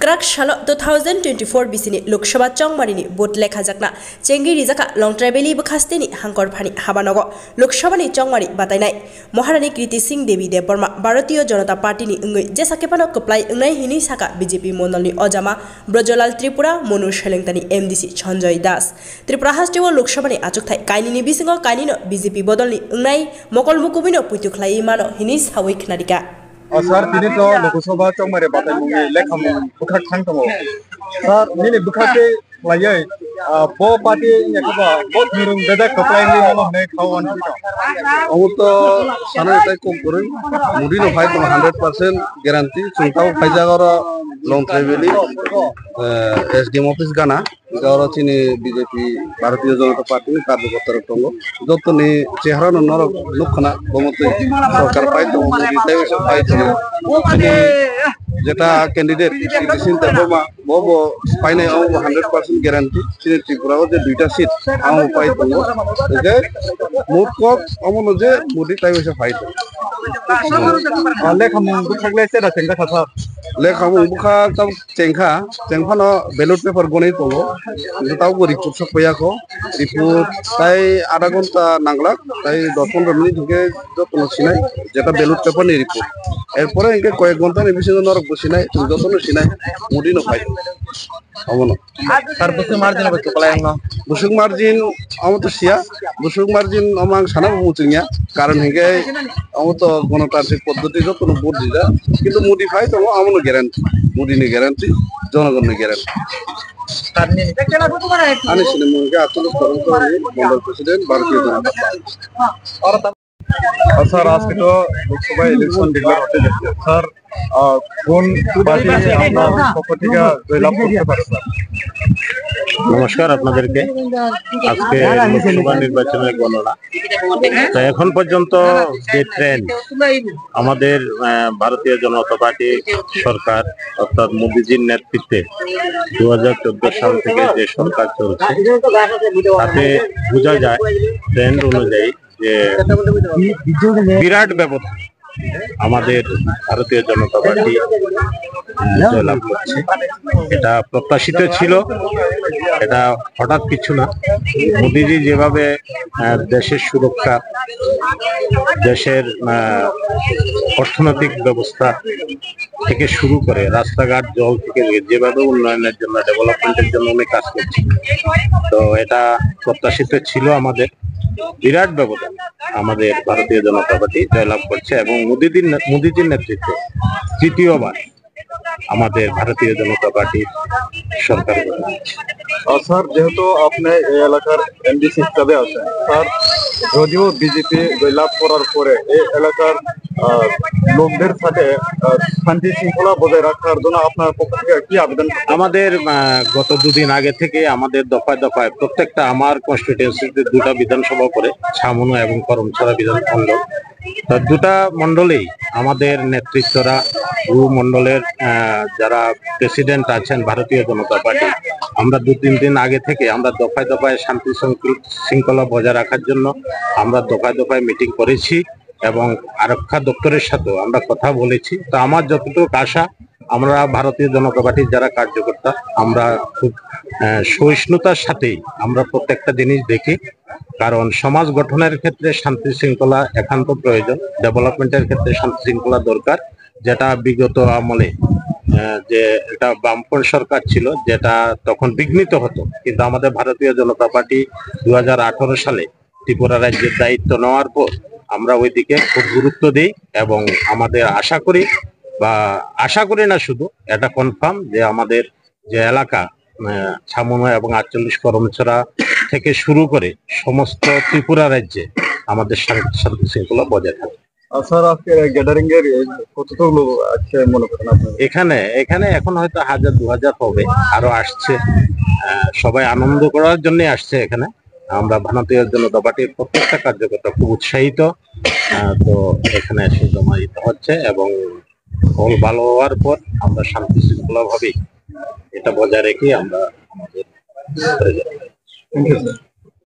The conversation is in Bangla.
Krak Shalo 2024 bisini Lokshaba Chongmarini bot lekha jakna Chengi Rizaka Long Tribali Bukastini Hankor Phani Habanogo Lokshabani Chongmari Batainai Maharani Kriti Singh Devi Deborma Bharatiya Janata Party ni Ngui Jesakepano Koplai Ngai Hini Saka BJP Monolni Ojama Brojolal Tripura Monu Shelengtani MDC Chonjoy Das Tripura Hastiwo Lokshabani Achukthai Kainini Bisingo Kainino BJP Bodolni Ngai Mokol Mukubino Putukhlai Mano Hinis Hawik Nadika Sir, ini to Lokasabha Chongmari batai mungi lekham bukhak thang tamo. Sir, ini bukhake layai bo party yakaba bot mirung beda kaplai ni mono ne khawan kita. Amu to sana itai kom kurun mudi no bhai to 100% guarantee chungtao phaijagara long tribali SDM office gana gaura chini BJP Bharatiya Janata Party ni karyakarta tongo jotto ni chehra no nor lukhna bomote sarkar pai to mudi tai pai to chini jeta candidate Kritin Deborma bobo paine au 100% guarantee chini Tripura je duita seat au pai tongo je mutkok amono je mudi tai pai to lekham bukhak lese da tengka thasa lekham bukha tam cengkha no ballot paper gonei tongo tau go report sok paya ko report tai ada gonta nanglak tai 10-15 minit ke jotono sinai jeta ballot paper ni report erpore enke koyek gonta ni bisingo norok bosinai jotono sinai mudi no pai amono sar busuk margin ba choklai no busuk margin amoto sia busuk margin amang sana muchingya karon henge amoto গণতান্ত্রিক পদ্ধতি jotono bot dida kintu modify to amono guarantee mudi ni guarantee jonagon ni guarantee Ani sini mungkin Atulus Korongkori, Mandal Presiden, Bharatiya Janata Party. Sir, आज के तो लोकसभा इलेक्शन डिक्लेयर होते जाते हैं सर कौन पार्टी अपना प्रॉपर्टी का जयलाभ करते पारे सर নমস্কার আপনাদেরকে আজকে লোকসভা নির্বাচনের গণনা তো এখন পর্যন্ত যে ট্রেন্ড আমাদের ভারতীয় জনতা পার্টি সরকার অর্থাৎ মোদিজির নেতৃত্বে 2014 সাল থেকে যে সরকার চলছে তাতে বোঝা যায় ট্রেন্ড অনুযায়ী যে বিরাট ব্যবধান আমাদের ভারতীয় জনতা পার্টি জয়লাভ করছে এটা প্রত্যাশিত ছিল এটা হঠাৎ কিছু না মোদিজি যেভাবে দেশের সুরক্ষা দেশের অর্থনৈতিক ব্যবস্থা থেকে শুরু করে রাস্তাঘাট জল থেকে যেভাবে উন্নয়নের জন্য ডেভেলপমেন্টের জন্য অনেক কাজ করছে তো এটা প্রত্যাশিত ছিল আমাদের বিরাট ব্যবধান আমাদের ভারতীয় জনতা পার্টি জয়লাভ করছে এবং মোদিজির নেতৃত্বে তৃতীয়বার আমাদের ভারতীয় জনতা পার্টি সরকার স্যার যেহেতু আপনি এই এলাকার এমডিসি হিসাবে আছেন স্যার যদিও বিজেপি জয়লাভ করার পরে এই এলাকার লোকদের সাথে শান্তি শৃঙ্খলা বজায় রাখার জন্য আপনার পক্ষ থেকে কি আবেদন আমাদের গত দুদিন আগে থেকে আমাদের দফায় দফায় প্রত্যেকটা আমার কনস্টিটিউয়েন্সিতে দুটা বিধানসভা করে ছামনু এবং করমছড়া বিধানমন্ডল দুটা মন্ডলেই আমাদের নেতৃত্বরা মন্ডলের যারা প্রেসিডেন্ট আছেন ভারতীয় জনতা পার্টি আমরা 2-3 দিন আগে থেকে আমরা দফায় দফায় শান্তি শৃঙ্খলা বজায় রাখার জন্য আমরা দফায় দফায় মিটিং করেছি এবং আরক্ষা দপ্তরের সাথেও আমরা কথা বলেছি তো আমার যতটুকু আশা আমরা ভারতীয় জনতা পার্টির যারা কার্যকর্তা আমরা খুব সহিষ্ণুতার সাথেই আমরা প্রত্যেকটা জিনিস দেখি কারণ সমাজ গঠনের ক্ষেত্রে শান্তি শৃঙ্খলা একান্ত প্রয়োজন ডেভেলপমেন্টের ক্ষেত্রে শান্তি শৃঙ্খলা দরকার যেটা বিগত আমলে যে এটা বামপন্থী সরকার ছিল যেটা তখন বিঘ্নিত হতো কিন্তু আমাদের ভারতীয় জনতা পার্টি 2018 সালে ত্রিপুরা রাজ্যের দায়িত্ব নেওয়ার পর আমরা ওইদিকে খুব গুরুত্ব দিই এবং আমাদের আশা করি না শুধু এটা কনফার্ম যে আমাদের যে এলাকা ছামনু এবং 48 করমছড়া থেকে শুরু করে সমস্ত ত্রিপুরা রাজ্যে আমাদের শান্তি শৃঙ্খলা বজায় থাকে স্যার আজকে গ্যাদারিং এর কতটুকু লোক আছে মনে করেন আপনি এখানে এখন হয়তো 1000-2000 হবে আরো আসছে সবাই আনন্দ করার জন্য আসছে এখানে আমরা ভারতীয় জনতা পার্টির প্রত্যেকটা কার্যকর্তা খুব উৎসাহিত তো এখানে এসে জমায়েত হচ্ছে এবং ফল ভালো হওয়ার পর আমরা শান্তি শৃঙ্খলা ভাবে এটা বজায় রেখে আমরা আমাদের